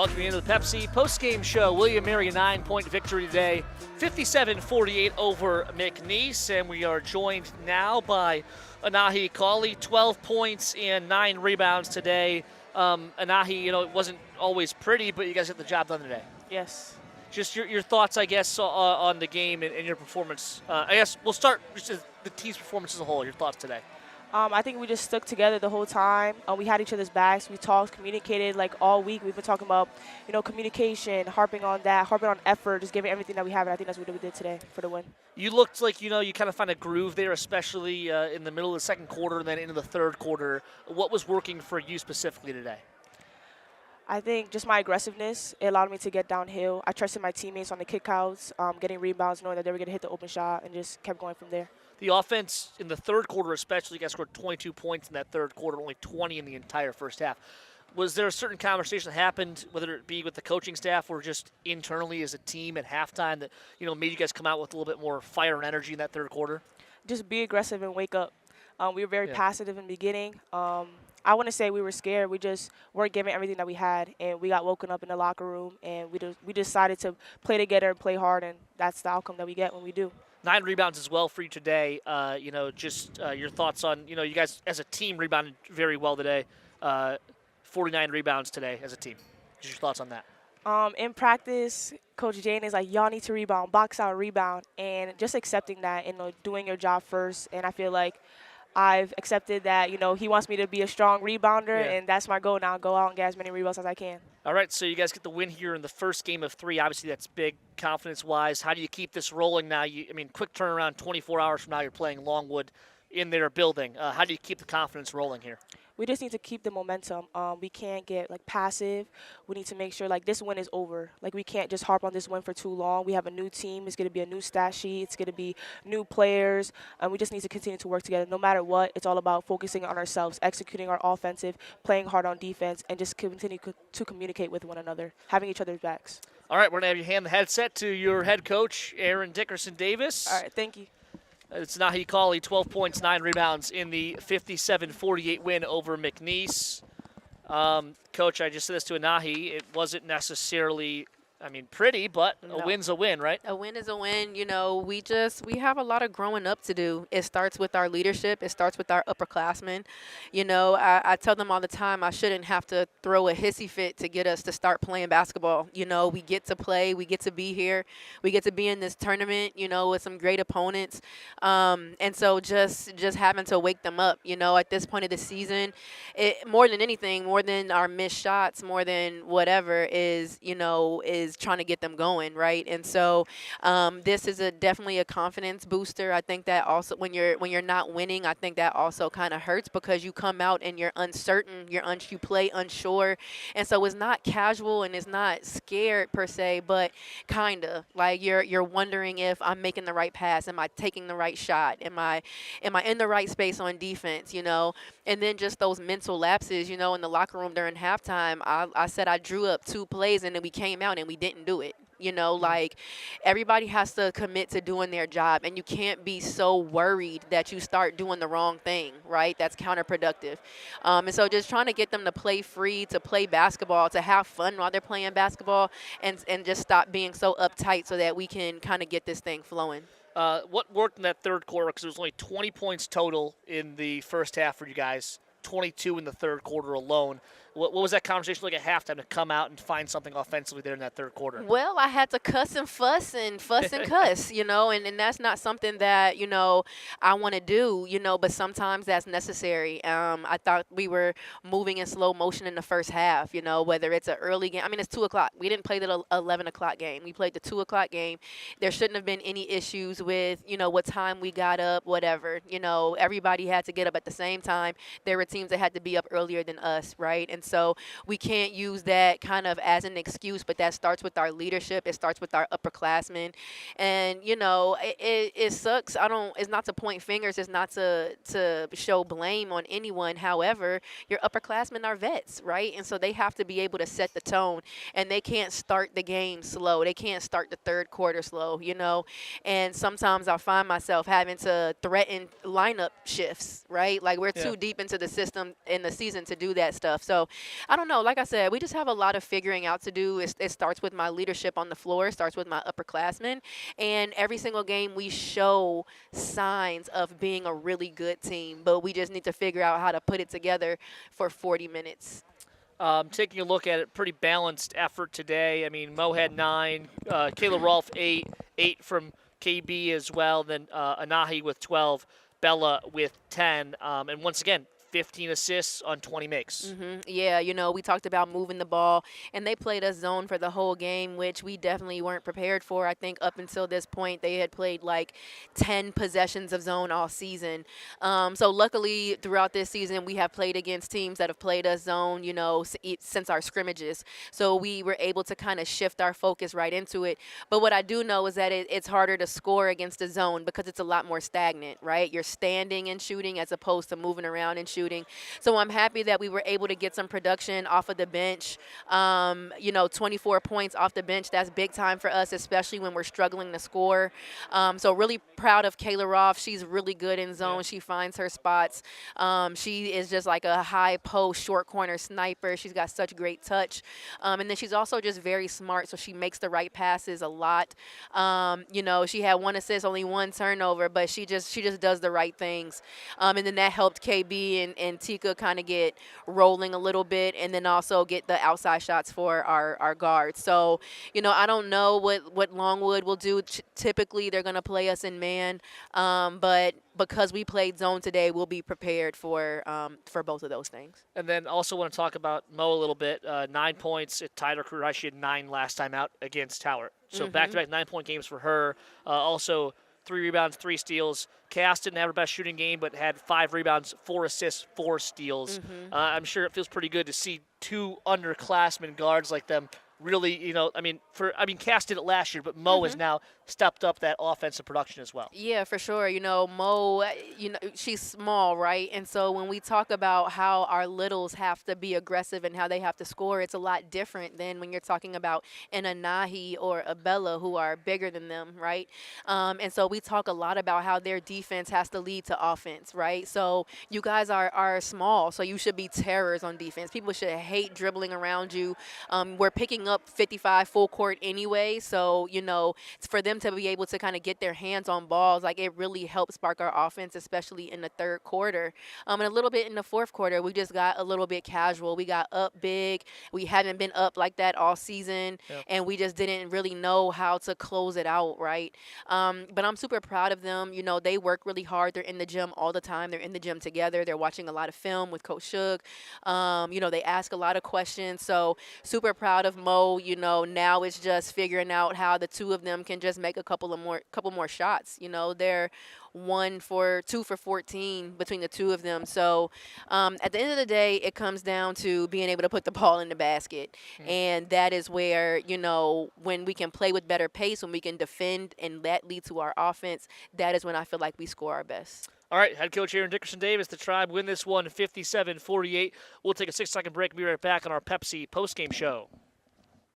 welcome you into the Pepsi postgame show. William Mary, a 9-point victory today, 57-48 over McNeese. And we are joined now by Anahi Cauley, 12 points and 9 rebounds today. Anahi, it wasn't always pretty, but you guys got the job done today. Yes. Just your thoughts, I guess, on the game and your performance. I guess we'll start just the team's performance as a whole. Your thoughts today. I think we just stuck together the whole time. We had each other's backs. We talked, communicated like all week. We've been talking about, communication, harping on that, harping on effort, just giving everything that we have. And I think that's what we did today for the win. You looked like, you kind of find a groove there, especially in the middle of the second quarter and then into the third quarter. What was working for you specifically today? I think just my aggressiveness, it allowed me to get downhill. I trusted my teammates on the kickouts, getting rebounds, knowing that they were going to hit the open shot, and just kept going from there. The offense in the third quarter especially, you guys scored 22 points in that third quarter, only 20 in the entire first half. Was there a certain conversation that happened, whether it be with the coaching staff or just internally as a team at halftime that, made you guys come out with a little bit more fire and energy in that third quarter? Just be aggressive and wake up. We were very passive in the beginning. I wouldn't say we were scared. We just weren't giving everything that we had, and we got woken up in the locker room, and we decided to play together and play hard, and that's the outcome that we get when we do. 9 rebounds as well for you today. Your thoughts on, you guys as a team rebounded very well today. 49 rebounds today as a team. Just your thoughts on that. In practice, Coach Jane is like, y'all need to rebound, box out, rebound, and just accepting that and doing your job first. And I feel like I've accepted that, he wants me to be a strong rebounder, and that's my goal now, go out and get as many rebounds as I can. All right, so you guys get the win here in the first game of 3. Obviously, that's big confidence-wise. How do you keep this rolling now? Quick turnaround, 24 hours from now, you're playing Longwood in their building. How do you keep the confidence rolling here? We just need to keep the momentum. We can't get passive. We need to make sure this win is over. We can't just harp on this win for too long. We have a new team. It's going to be a new stat sheet. It's going to be new players. And we just need to continue to work together. No matter what, it's all about focusing on ourselves, executing our offensive, playing hard on defense, and just continue to communicate with one another, having each other's backs. All right, we're going to have you hand the headset to your head coach, Erin Dickerson Davis. All right, thank you. It's Anahi Cauley, 12 points, 9 rebounds in the 57-48 win over McNeese. Coach, I just said this to Anahi. It wasn't necessarily, pretty, but a win's a win, right? A win is a win. We have a lot of growing up to do. It starts with our leadership. It starts with our upperclassmen. I tell them all the time I shouldn't have to throw a hissy fit to get us to start playing basketball. We get to play. We get to be here. We get to be in this tournament, with some great opponents. And so just having to wake them up, at this point of the season, more than anything, more than our missed shots, more than whatever is trying to get them going, right? And so this is definitely a confidence booster. I think that also when you're not winning, I think that also kind of hurts because you come out and you're uncertain, you play unsure, and so it's not casual and it's not scared per se, but kind of like you're wondering if I'm making the right pass, am I taking the right shot, am I in the right space on defense, and then just those mental lapses, in the locker room during halftime. I said I drew up 2 plays and then we came out and we didn't do it. Everybody has to commit to doing their job, and you can't be so worried that you start doing the wrong thing, right? That's counterproductive. And so just trying to get them to play free, to play basketball, to have fun while they're playing basketball, and just stop being so uptight so that we can kind of get this thing flowing. What worked in that third quarter, because there was only 20 points total in the first half for you guys, 22 in the third quarter alone. What was that conversation like at halftime to come out and find something offensively there in that third quarter? Well, I had to cuss and fuss and cuss, and that's not something that, I want to do, but sometimes that's necessary. I thought we were moving in slow motion in the first half, whether it's an early game. It's 2 o'clock. We didn't play the 11 o'clock game. We played the 2 o'clock game. There shouldn't have been any issues with, what time we got up, whatever. Everybody had to get up at the same time. There were teams that had to be up earlier than us, right? And so we can't use that kind of as an excuse, but that starts with our leadership. It starts with our upperclassmen. And, it sucks. It's not to point fingers. It's not to show blame on anyone. However, your upperclassmen are vets, right? And so they have to be able to set the tone, and they can't start the game slow. They can't start the third quarter slow, And sometimes I find myself having to threaten lineup shifts, right? Like we're too deep into the system in the season to do that stuff. So I don't know. Like I said, we just have a lot of figuring out to do. It starts with my leadership on the floor. It starts with my upperclassmen. And every single game, we show signs of being a really good team. But we just need to figure out how to put it together for 40 minutes. Taking a look at it, pretty balanced effort today. I mean, Mo had 9, Kayla Rolfe 8 from KB as well, then Anahi with 12, Bella with 10, and once again, 15 assists on 20 makes. Yeah, we talked about moving the ball, and they played us zone for the whole game, which we definitely weren't prepared for. I think up until this point, they had played like 10 possessions of zone all season. So luckily, throughout this season, we have played against teams that have played us zone, since our scrimmages. So we were able to kind of shift our focus right into it. But what I do know is that it's harder to score against the zone because it's a lot more stagnant, right? You're standing and shooting as opposed to moving around and shooting. So I'm happy that we were able to get some production off of the bench. 24 points off the bench, that's big time for us, especially when we're struggling to score. So really proud of Kayla Rolfe. She's really good in zone. She finds her spots. She is just like a high post, short corner sniper. She's got such great touch. And then she's also just very smart, so she makes the right passes a lot. She had 1 assist, only 1 turnover, but she just does the right things. And then that helped KB and Tika kind of get rolling a little bit, and then also get the outside shots for our guards. So, I don't know what Longwood will do. Typically, they're going to play us in man, but because we played zone today, we'll be prepared for both of those things. And then also want to talk about Mo a little bit. 9 points. It tied her career high. She had 9 last time out against Tower. So back-to-back 9-point games for her. Also 3 rebounds, 3 steals. Cass didn't have her best shooting game, but had 5 rebounds, 4 assists, 4 steals. I'm sure it feels pretty good to see 2 underclassmen guards like them really, Cass did it last year, but Mo has now stepped up that offensive production as well. Yeah, for sure. Mo, she's small, right? And so when we talk about how our littles have to be aggressive and how they have to score, it's a lot different than when you're talking about an Anahi or a Bella who are bigger than them, right? And so we talk a lot about how their defense has to lead to offense, right? So you guys are small, so you should be terrors on defense. People should hate dribbling around you. We're picking up 55 full court anyway, so for them to be able to kind of get their hands on balls, like, it really helps spark our offense, especially in the third quarter. And a little bit in the fourth quarter, we just got a little bit casual. We got up big. We haven't been up like that all season, and we just didn't really know how to close it out, right? But I'm super proud of them. They work really hard. They're in the gym all the time. They're in the gym together. They're watching a lot of film with Coach Shug. They ask a lot of questions. So super proud of Mo. Now it's just figuring out how the 2 of them can just make a couple more shots. They're 2 for 14 between the 2 of them. So at the end of the day, it comes down to being able to put the ball in the basket. And that is where, when we can play with better pace, when we can defend and that lead to our offense, that is when I feel like we score our best. All right, head coach Erin Dickerson Davis, the Tribe win this one 57-48. We'll take a 6-second break and be right back on our Pepsi postgame show.